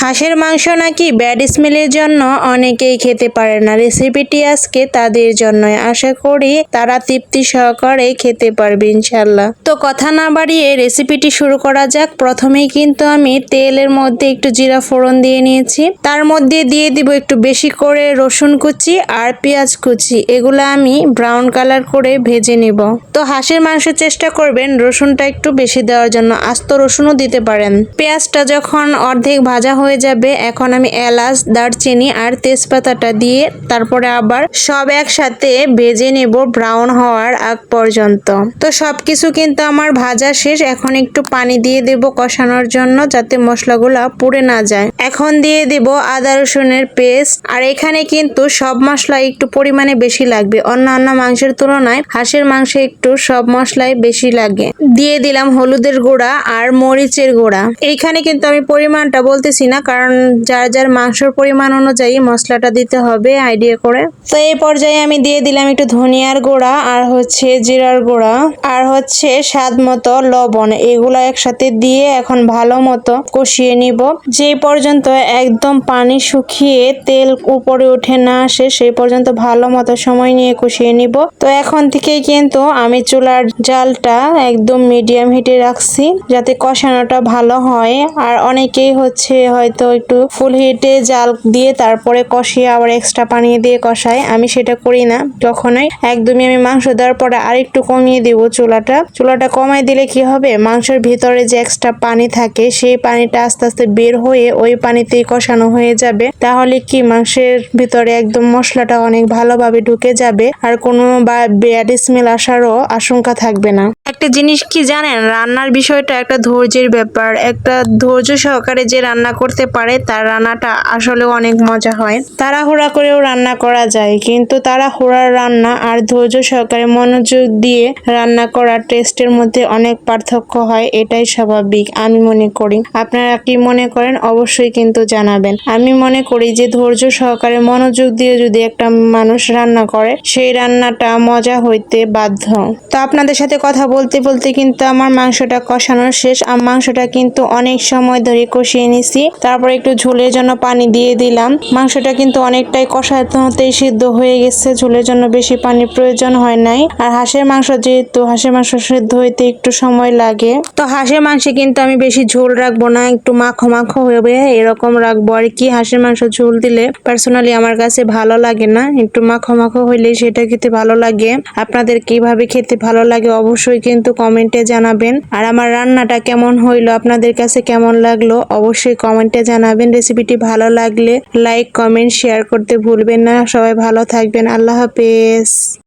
হাঁসের মাংস নাকি ব্যাড স্মেলের জন্য অনেকেই খেতে পারে না। রেসিপিটি আজকে তাদের জন্যই, আশা করি তারা তৃপ্তি সহকারে খেতে পারবে ইনশাল্লাহ। তো কথা না বাড়িয়ে রেসিপিটি শুরু করা যাক। প্রথমেই কিন্তু আমি তেলের মধ্যে একটু জিরা ফোড়ন দিয়ে নিয়েছি, তার মধ্যে দিয়ে দিব একটু বেশি করে রসুন কুচি আর পেঁয়াজ কুচি। এগুলো আমি ব্রাউন কালার করে ভেজে নিব। তো হাঁসের মাংস চেষ্টা করবেন রসুনটা একটু বেশি দেওয়ার জন্য, আস্ত রসুনও দিতে পারেন। পেঁয়াজটা যখন অর্ধেক ভাজা হয়ে যাবে, এখন আমি এলাচ, দারচিনি আর তেজপাতাটা দিয়ে তারপরে আবার সব একসাথে ভেজে নেব ব্রাউন হওয়ার আগ পর্যন্ত। তো সবকিছু কিন্তু আমার ভাজা শেষ। এখন একটু পানি দিয়ে দেব কষানোর জন্য, যাতে মশলাগুলা পুড়ে না যায়। এখন দিয়ে দেব আদা রসুনের পেস্ট। আর এখানে কিন্তু সব মশলা একটু পরিমাণে বেশি লাগবে, অন্যান্য মাংসের তুলনায় হাঁসের মাংসে একটু সব মশলাই বেশি লাগে। দিয়ে দিলাম হলুদের গুঁড়া আর মরিচের গুঁড়া। এইখানে কিন্তু আমি পরিমাণটা বলতেছি না, কারণ যার যার মাংসের পরিমাণ অনুযায়ী মশলাটা দিতে হবে আইডিয়া করে। তো এই পর্যায়ে আমি দিয়ে দিলাম একটু ধনিয়ার গুঁড়া আর জিরার গুঁড়া আর স্বাদ মতো লবণ। এগুলো একসাথে দিয়ে এখন ভালো মতো কষিয়ে নিব, যে পর্যন্ত একদম পানি শুকিয়ে তেল উপরে উঠে না আসে সেই পর্যন্ত ভালো মতো সময় নিয়ে কষিয়ে নিব। তো এখন থেকেই কিন্তু আমি চুলার জালটা একদম মিডিয়াম হিটে রাখছি, যাতে কষানোটা ভালো হয়। আর অনেকেই হয়তো একটু ফুল হিটে জাল দিয়ে তারপরে কষিয়ে আবার এক্সট্রা পানি দিয়ে কষায়। আমি সেটা করি না কখনোই, একদমই আমি মাংস দেওয়ার পরে আরেকটু কমিয়ে দিব চুলাটা কমাই দিলে কি হবে, মাংসের ভিতরে যে এক্সট্রা পানি থাকে সেই পানিটা আস্তে আস্তে বের হয়ে ওই পানিতেই কষানো হয়ে যাবে। তাহলে কি মাংসের ভিতরে একদম মশলাটা অনেক ভালোভাবে ঢুকে যাবে আর কোনো ব্যাড স্মেল আসারও আশঙ্কা থাকবে না। একটা জিনিস কি জানেন, রান্নার বিষয়টা একটা ধৈর্যের ব্যাপার। একটা ধৈর্য সহকারে যে রান্না করতে পারে তার রান্নাটা আসলে অনেক মজা হয়। তাড়াহুড়া করেও রান্না করা যায়, কিন্তু তাড়াহুড়ার রান্না আর ধৈর্য সহকারে মনোযোগ দিয়ে রান্না করার টেস্টের মধ্যে অনেক পার্থক্য হয়, এটাই স্বাভাবিক আমি মনে করি। আপনারা কি মনে করেন অবশ্যই কিন্তু জানাবেন। আমি মনে করি যে ধৈর্য সহকারে মনোযোগ দিয়ে যদি একটা মানুষ রান্না করে সেই রান্নাটা মজা হইতে বাধ্য। তো আপনাদের সাথে কথা বলতে বলতে কিন্তু আমার মাংসটা কষানো শেষ। মাংসটা কিন্তু অনেক সময় ধরে কষিয়ে নিছি, তারপর একটু ঝোলের জন্য পানি দিয়ে দিলাম। মাংসটা কিন্তু অনেকটাই কষাতে হতেই সিদ্ধ হয়ে গেছে, ঝোলের জন্য বেশি পানির প্রয়োজন হয় নাই। আর হাঁসের মাংস যেহেতু, হাঁসের মাংস সিদ্ধ হইতে একটু সময় লাগে। তো হাঁসের মাংসে কিন্তু আমি বেশি ঝোল রাখবো না, একটু মাখো মাখো হবে এরকম রাখবো আর কি। হাঁসের মাংস ঝোল দিলে পার্সোনালি আমার কাছে ভালো লাগে না, একটু মাখো মাখো হইলে সেটা খেতে ভালো লাগে। আপনাদের কিভাবে খেতে ভালো লাগে অবশ্যই কিন্তু কমেন্টে জানাবেন। আর আমার রান্নাটা কেমন হইলো, আপনাদের কাছে কেমন লাগলো অবশ্যই কমেন্টে জানাবেন। রেসিপিটি ভালো লাগলে লাইক, কমেন্ট, শেয়ার করতে ভুলবেন না। সবাই ভালো থাকবেন, আল্লাহ হাফেজ।